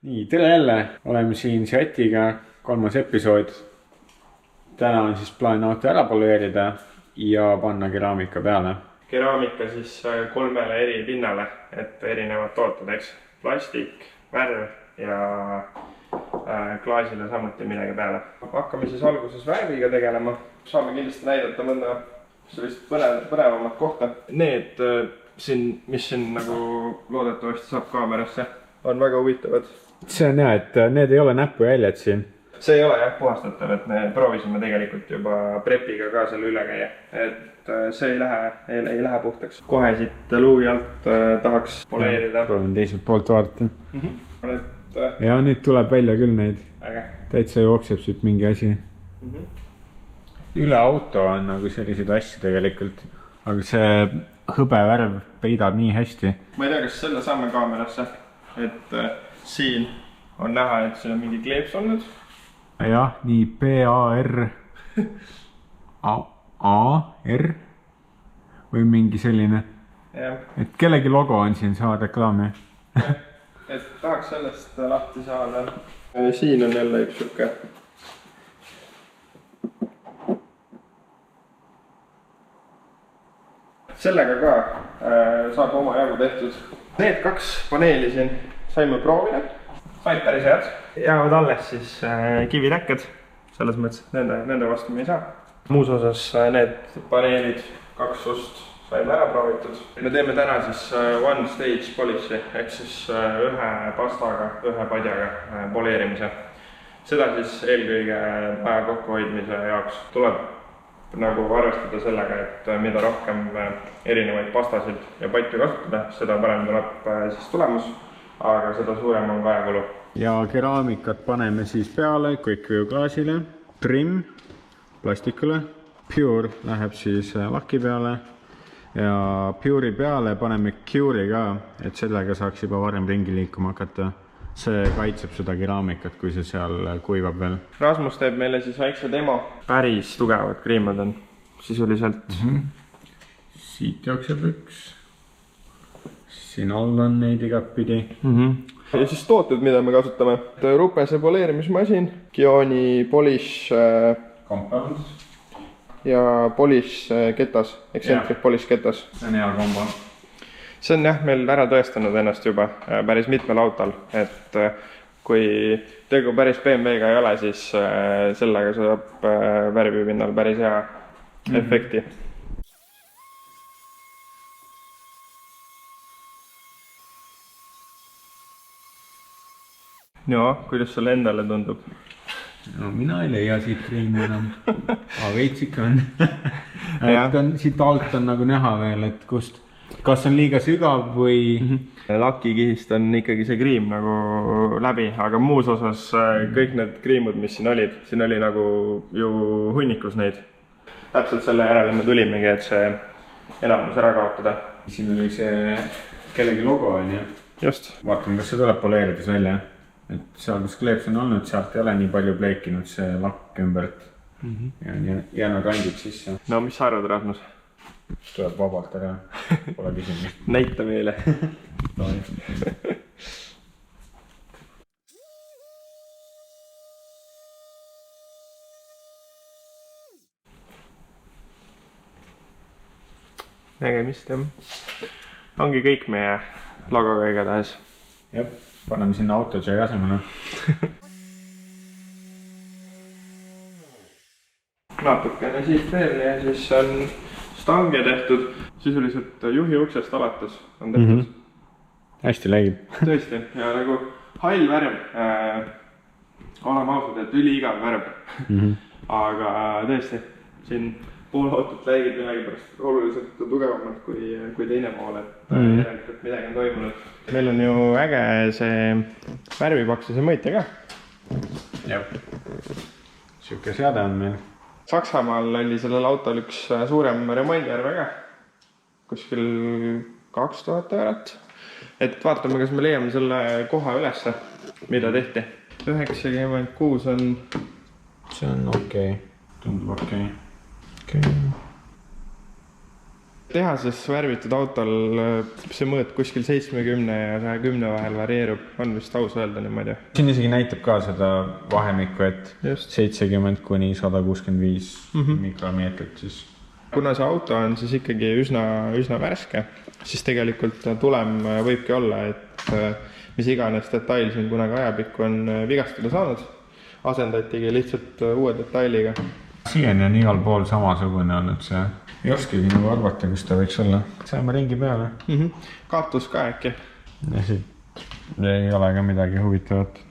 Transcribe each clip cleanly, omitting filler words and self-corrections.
Nii, tere jälle, oleme siin Sätiga, 3. episood. Täna on siis plaan auto ära poleerida ja panna keraamika peale. Keraamika siis 3 eri pinnale, et erinevad tooted, eks. Plastik, värv ja klaasile samuti midagi peale. Hakkame siis alguses värviga tegelema. Saame kindlasti näidata mõnda sellist põnevamat kohta. Need siin, mis siin nagu loodetavasti saab kaamerasse, on väga huvitavad. See on hea, et need ei ole näpujäljed siin. See ei ole jah puhastatav, et me proovisime tegelikult juba prepiga ka selle üle käia. Et see ei lähe puhtaks. Kohe siit luugi alt tahaks poleerida. Proovin teiselt poolt vaadata. Ja nüüd tuleb välja küll neid. Täitsa jookseb siit mingi asi. Üle auto on nagu selliseid asju tegelikult. Aga see hõbe värv peidab nii hästi. Ma ei tea, kas selle saame kaamerasse. Et siin on näha, et siin on mingi kleeps olnud. Jah, nii B-A-R A-R või mingi selline. Et kellegi logo on siin, saa reklaami. Et tahaks sellest lahti saada. Siin on jälle üks siuke. Sellega ka saab oma jagu tehtud. Need 2 paneeli siin saime proovida. Said päris head. Jäävad alles siis kivitäkked. Selles mõttes, et nende vastu me ei saa. Muus osas need paneelid 2 ust saime ära proovitud. Me teeme täna siis one stage polish'i ehk siis ühe pastaga, ühe padjaga poleerimise. Seda siis eelkõige aja kokkuhoidmise jaoks tuleb nagu arvestada sellega, et mida rohkem erinevaid pastasid ja patju kasutada, seda parem tuleb siis tulemus, aga seda suurem on ajakulu. Ja keraamikat paneme siis peale Quick-View klaasile, trim plastikule, Pure läheb siis laki peale ja Pure'i peale paneme Cure'i ka, et sellega saaks juba varem ringi liikuma hakata. See kaitseb seda keraamikat, kui see seal kuivab veel. Rasmus teeb meile siis väikse demo. Päris tugevad kriimad on sisuliselt. Siit jookseb üks. Siin all on neid igatpidi. Ja siis tooted, mida me kasutame. Rupese poleerimismasin, Kioni polish Compound. Ja polish ketas, Eccentric polish ketas. See on hea kombo. See on jah meil ära tõestanud ennast juba päris mitmel autol, et kui tegu päris BMW-ga ei ole, siis sellega saab värvipinnal päris hea efekti. No, kuidas sulle endale tundub? No mina ei leia siit kriimi enam. Aga veits ikka on. Siit alt on nagu näha veel, et kust. Kas on liiga sügav või... Lakikihist on ikkagi see kriim nagu läbi, aga muus osas kõik need kriimud, mis siin oli nagu ju hunnikus neid. Täpselt selle järele me tulimegi, et see enamus ära kaotada. Siin oli see kellegi logo on ju. Just. Vaatame, kas see tuleb poleerides välja. Et seal, kus kleeps on olnud, sealt ei ole nii palju pleikinud see lakk ümbert. Ja on jäänud randid sisse. No mis sa arvad, Rasmus? Tuleb vabalt ära, pole küsimus. Näita meile. Nägemist jah. Ongi kõik meie logoga igatahes. Jah, paneme sinna AutoJ asemele. Natukene siit veel ja siis on stange tehtud, sisuliselt juhi uksest alates on tehtud. Hästi läigib. Tõesti, ja nagu hall värv, oleme ausad, et üliigav värv. Aga tõesti, siin pool autot läigib pärast oluliselt tugevamalt kui teine pool, et järelikult midagi on toimunud. Meil on ju äge see värvipaksuse mõõtja ka. Jah, siuke seade on meil. Saksamaal oli sellel autol üks suurem remontjärve ka, kuskil 2000 eurot. Et vaatame, kas me leiame selle koha ülesse, mida tehti. 96 on... See on okei. Tundub okei. tehases värvitud autol see mõõt kuskil 70 ja 110 vahel varieerub, on vist aus öelda niimoodi. Siin isegi näitab ka seda vahemikku, et just 70 kuni 165 mikromeetrit siis. Kuna see auto on siis ikkagi üsna värske, siis tegelikult tulem võibki olla, et mis iganes detail siin kunagi ajapikku on vigastada saanud, asendatigi lihtsalt uue detailiga. Siiani on igal pool samasugune olnud see. Ei oskagi nagu arvata, kus ta võiks olla. Saame ringi peale. Kaatus ka äkki. Ja siit ei ole ka midagi huvitavat.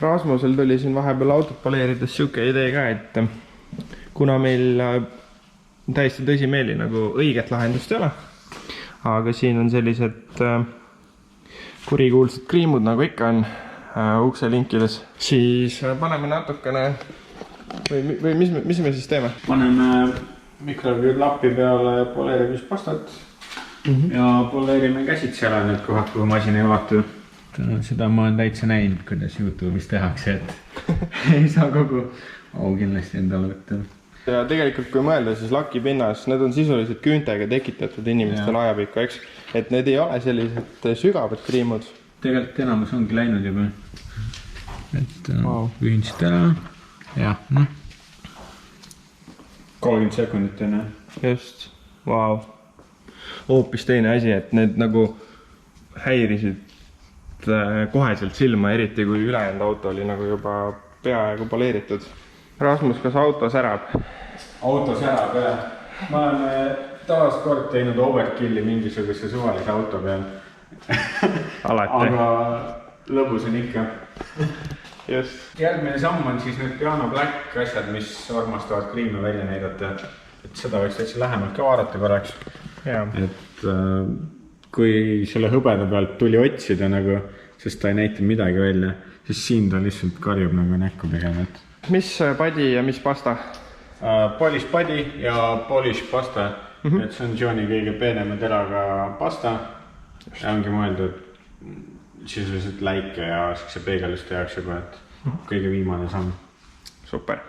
Rasmusel tuli siin vahepeal autot poleerides siuke idee ka, et kuna meil täiesti tõsimeeli nagu õiget lahendust ei ole, aga siin on sellised kurikuulsad kriimud, nagu ikka on ukselinkides, siis paneme natukene, või mis me siis teeme? Paneme mikroküürlappi peale poleerimispastat ja poleerime käsitsi ära need kohad, kuhu masin ei ulatu. Seda ma olen täitsa näinud, kuidas YouTube'is tehakse, et ei saa kogu kindlasti endale võtta. Ja tegelikult kui mõelda, siis lakipinnas, need on sisuliselt küüntega tekitatud inimestel ajapikku, eks? Et need ei ole sellised sügavad kriimud. Tegelikult enamus ongi läinud juba. Et ühin siit ära. Jah, 30 sekundit enne. Just, vau. Hoopis teine asi, et need nagu häirisid koheselt silma, eriti kui ülejäänud auto oli nagu juba peaaegu poleeritud. Rasmus, kas auto särab? Auto särab, jah. Ma olen taas kord teinud overkilli mingisuguse suvalise auto peal. Alati. Aga lõbus on ikka. Just. Järgmine samm on siis need Piano Black asjad, mis armastavad kriime välja näidata. Et seda võiks täitsa lähemalt ka vaadata korraks. Et kui selle hõbeda pealt tuli otsida nagu, sest ta ei näita midagi välja, siis siin ta lihtsalt karjub nagu näkku pigem. Mis padi ja mis pasta? Polish padi ja polish pasta. Et see on Johnny kõige peenema teraga pasta. Ja ongi mõeldud sisuliselt läike ja see peegelduste jaoks juba, et kõige viimane samm. Super.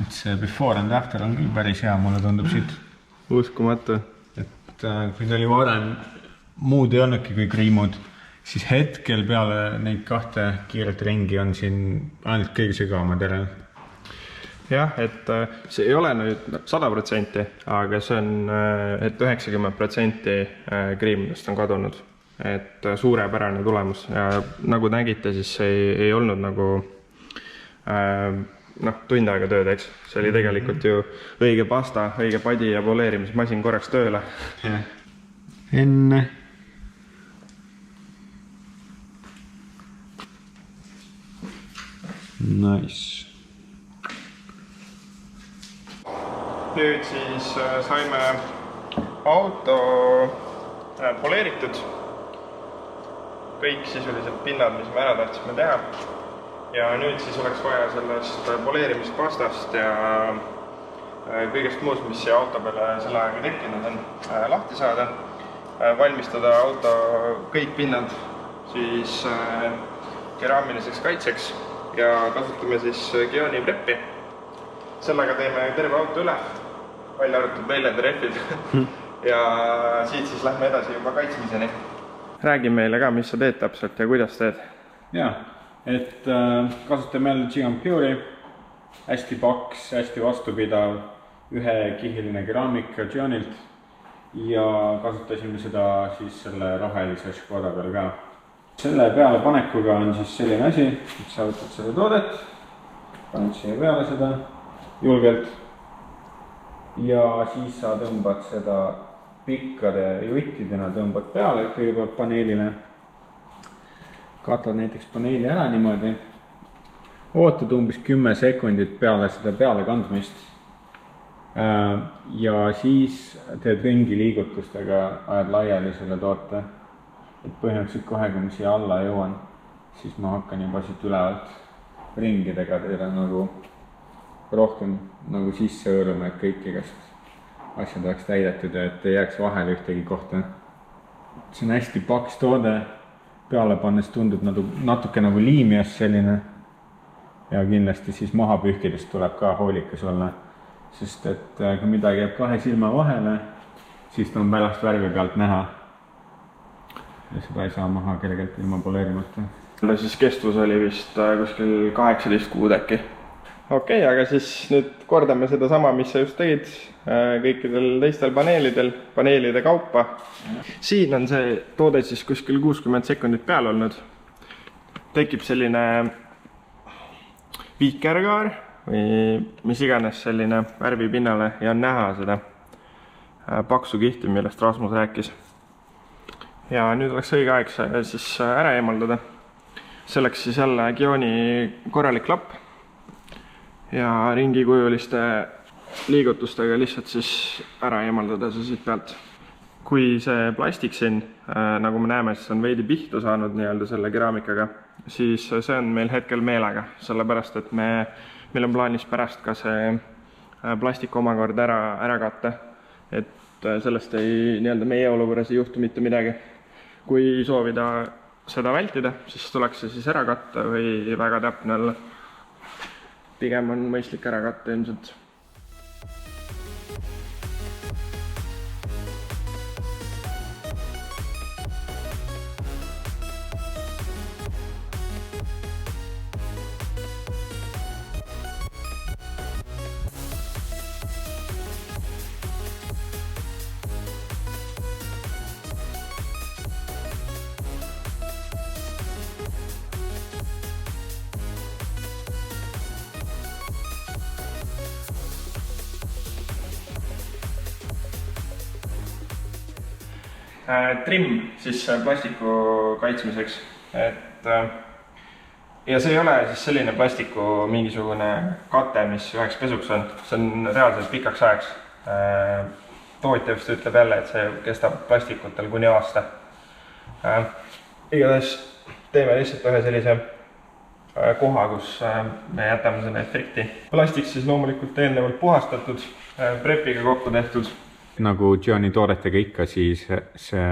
Et see before and after on küll päris hea, mulle tundub siit. Uskumatu. Et kui ta oli varem muud ei olnudki kui kriimud, siis hetkel peale neid kahte kiiret ringi on siin ainult kõige sügavamad järel. Jah, et see ei ole nüüd 100%, aga see on, et 90% kriimidest on kadunud. Et suurepärane tulemus ja nagu nägite, siis see ei olnud nagu tund aega tööd, eks. See oli tegelikult ju õige pasta, õige padi ja poleerimismasin korraks tööle. Enne. Nice. Nüüd siis saime auto poleeritud. Kõik sisuliselt pinnad, mis me ära tahtsime teha. Ja nüüd siis oleks vaja sellest poleerimispastast ja kõigest muust, mis siia auto peale selle aega tekkinud on, lahti saada. Valmistada auto kõik pinnad siis keraamiliseks kaitseks ja kasutame siis Geoni preppi. Sellega teeme terve auto üle, välja arvatud väljad ja rehvid ja siit siis lähme edasi juba kaitsmiseni. Räägi meile ka, mis sa teed täpselt ja kuidas teed? Jaa. Et kasutame jälle Giant Pure'i, hästi paks, hästi vastupidav, ühekihiline keraamika Gionilt ja kasutasime seda siis selle rohelise Škoda peal ka. Selle peale panekuga on siis selline asi, et sa võtad seda toodet, paned siia peale seda julgelt ja siis sa tõmbad seda pikkade juttidena tõmbad peale kõigepealt paneelile. Katad näiteks paneeli ära niimoodi. Ootad umbes 10 sekundit peale seda peale kandmist. ja siis teed ringi liigutustega, ajad laiali selle toote. Et põhimõtteliselt kohe, kui ma siia alla jõuan, siis ma hakkan juba siit ülevalt ringidega teile nagu rohkem nagu sisse hõõruma, et kõik igast asjad oleks täidetud ja et ei jääks vahele ühtegi kohta. See on hästi paks toode, peale pannes tundub natuke nagu liimias selline ja kindlasti siis maha pühkidest tuleb ka hoolikas olla, sest et kui midagi jääb kahe silma vahele, siis ta on pärast värvi pealt näha ja seda ei saa maha kergelt ilma poleerimata. Siis kestvus oli vist kuskil 18 kuud äkki. Okei, aga siis nüüd kordame seda sama, mis sa just tegid kõikidel teistel paneelide kaupa. Siin on see toode siis kuskil 60 sekundit peal olnud. Tekib selline vikerkaar või mis iganes selline värvi pinnale ja on näha seda paksu kihti, millest Rasmus rääkis. Ja nüüd oleks õige aeg siis ära eemaldada. Selleks siis jälle Gioni korralik klapp ja ringikujuliste liigutustega lihtsalt siis ära eemaldada see siit pealt. Kui see plastik siin, nagu me näeme, siis on veidi pihtu saanud nii-öelda selle keraamikaga, siis see on meil hetkel meelega, sellepärast et meil on plaanis pärast ka see plastik omakorda ära katta, et sellest ei nii-öelda meie olukorras ei juhtu mitte midagi. Kui soovida seda vältida, siis tuleks see siis ära katta või väga täpne olla. Pigem on mõistlik ära katta ilmselt. Trim siis plastiku kaitsmiseks, ja see ei ole siis selline plastiku mingisugune kate, mis üheks pesuks on, see on reaalselt pikaks ajaks. Tootja vist ütleb jälle, et see kestab plastikutel kuni aasta. Igatahes teeme lihtsalt ühe sellise koha, kus me jätame selle efekti. Plastik siis loomulikult eelnevalt puhastatud, prepiga kokku tehtud. Nagu Gioni toodetega ikka, siis see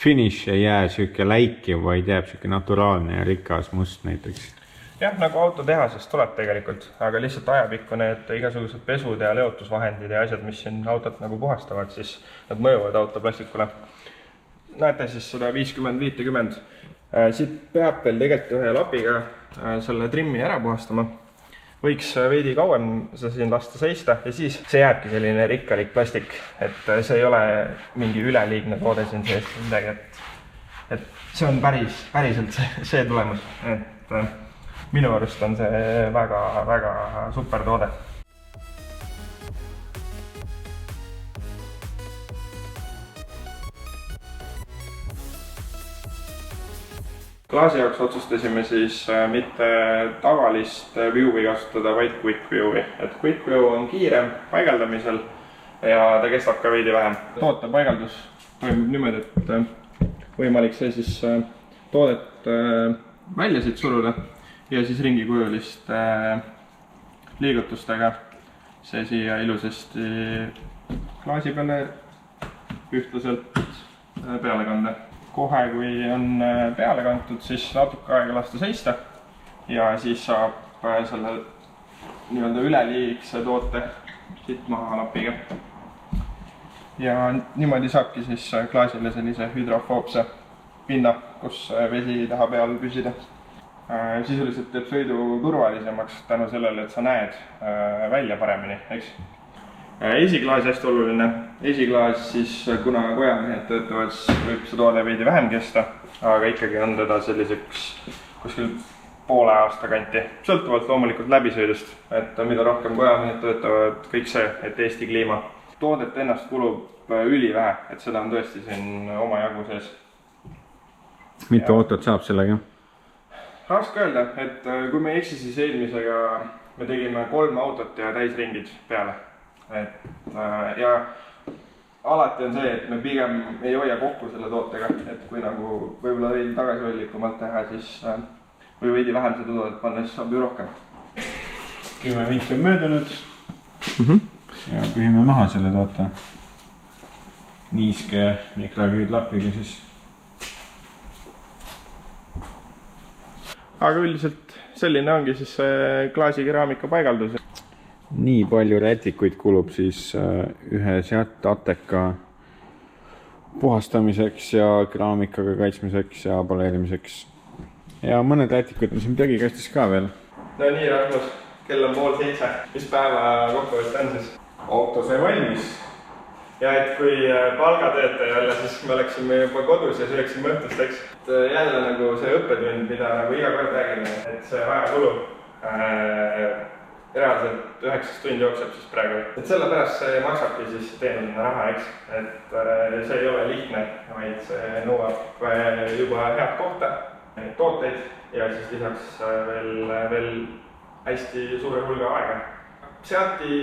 finish ei jää süke läiki, vaid jääb süke naturaalne ja rikas must näiteks. Jah, nagu autotehasest tuleb tegelikult, aga lihtsalt ajapikku need igasugused pesud ja leotusvahendid ja asjad, mis siin autot nagu puhastavad, siis nad mõjuvad autoplastikule. Näete siis seda 50-50. Siit peab veel tegelikult ühe lapiga selle trimmi ära puhastama. Võiks veidi kauem seda siin lasta seista ja siis see jääbki selline rikkalik plastik, et see ei ole mingi üleliigne toode siin sees midagi, et see on päriselt see tulemus, et minu arust on see väga super toode. Klaasi jaoks otsustasime siis mitte tavalist view'i kasutada, vaid quick view'i. Et quick view on kiirem paigaldamisel ja ta kestab ka veidi vähem. Toote paigaldus toimub niimoodi, et võimalik see siis toodet välja siit suruda ja siis ringikujuliste liigutustega see siia ilusasti klaasi peale ühtlaselt peale kanda. Kohe, kui on peale kantud, siis natuke aega lasta seista ja siis saab selle nii-öelda üleliigse toote siit maha lapiga. Ja niimoodi saabki siis klaasile sellise hüdrofoobse pinna, kus vesi taha peal püsida. Sisuliselt teeb sõidu turvalisemaks tänu sellele, et sa näed välja paremini, eks? Esiklaas hästi oluline. Esiklaas siis, kuna kojamehed töötavad, võib see toode veidi vähem kesta, aga ikkagi on teda selliseks kuskil poole aasta kanti. Sõltuvalt loomulikult läbisõidust, et mida rohkem kojamehed töötavad, kõik see, et Eesti kliima. Toodet ennast kulub ülivähe, et seda on tõesti siin oma jagu sees. Mitu autot saab sellega? Raske öelda, et kui me eksi, siis eelmisega me tegime 3 autot ja täisringid peale. ja alati on see, et me pigem ei hoia kokku selle tootega, et kui nagu võib-olla veidi tagasihoidlikumalt teha, siis või veidi vähem seda toodet panna, siis saab ju rohkem. 10 minti on möödunud ja pühime maha selle toote. Niiske mikroküüdlapiga siis. Aga üldiselt selline ongi siis klaasikeraamika paigaldus. Nii palju rätikuid kulub siis ühe sealt Ateka puhastamiseks ja keraamikaga kaitsmiseks ja poleerimiseks. Ja mõned rätikud on siin prügikastis ka veel. No nii, Rasmus, kell on 6:30. Mis päeva kokkuvõttes on siis? Auto sai valmis. Ja et kui palgatöötaja jälle, siis me oleksime juba kodus ja sööksime õhtust, eks. Jälle nagu see õppetund, mida nagu iga kord räägime, et see aja kulub. Reaalselt 9 tundi jookseb siis praegu. Et sellepärast see maksabki siis teenusena raha, eks. Et see ei ole lihtne, vaid see nõuab juba head kohta, tooteid ja siis lisaks veel hästi suure hulga aega. Seati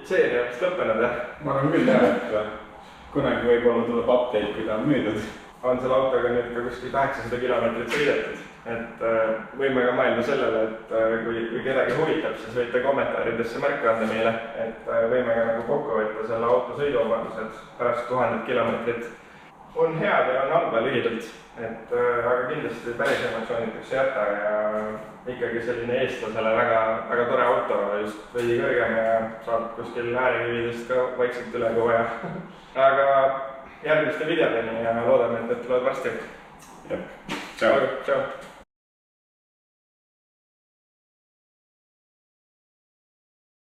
seeria vist lõppenud, jah? Ma arvan küll jah, et kunagi võib-olla tuleb update, kui ta on müüdud. On selle autoga nüüd ka kuskil 800 kilomeetrit sõidetud. Et võime ka mõelda sellele, et kui kedagi huvitab, siis võite kommentaaridesse märku anda meile. Et võime ka nagu kokku võtta selle auto sõiduomadused pärast 1000 kilomeetrit. On head ja on halba lühidalt, et aga kindlasti päris emotsioonitaks jätta ja ikkagi selline eestlasele väga tore auto, just veidi kõrgem ja saab kuskil äärekividest ka vaikselt üle kui vaja. Aga järgmiste videodeni ja loodame, et need tulevad varsti. Jep, tšau. Tšau.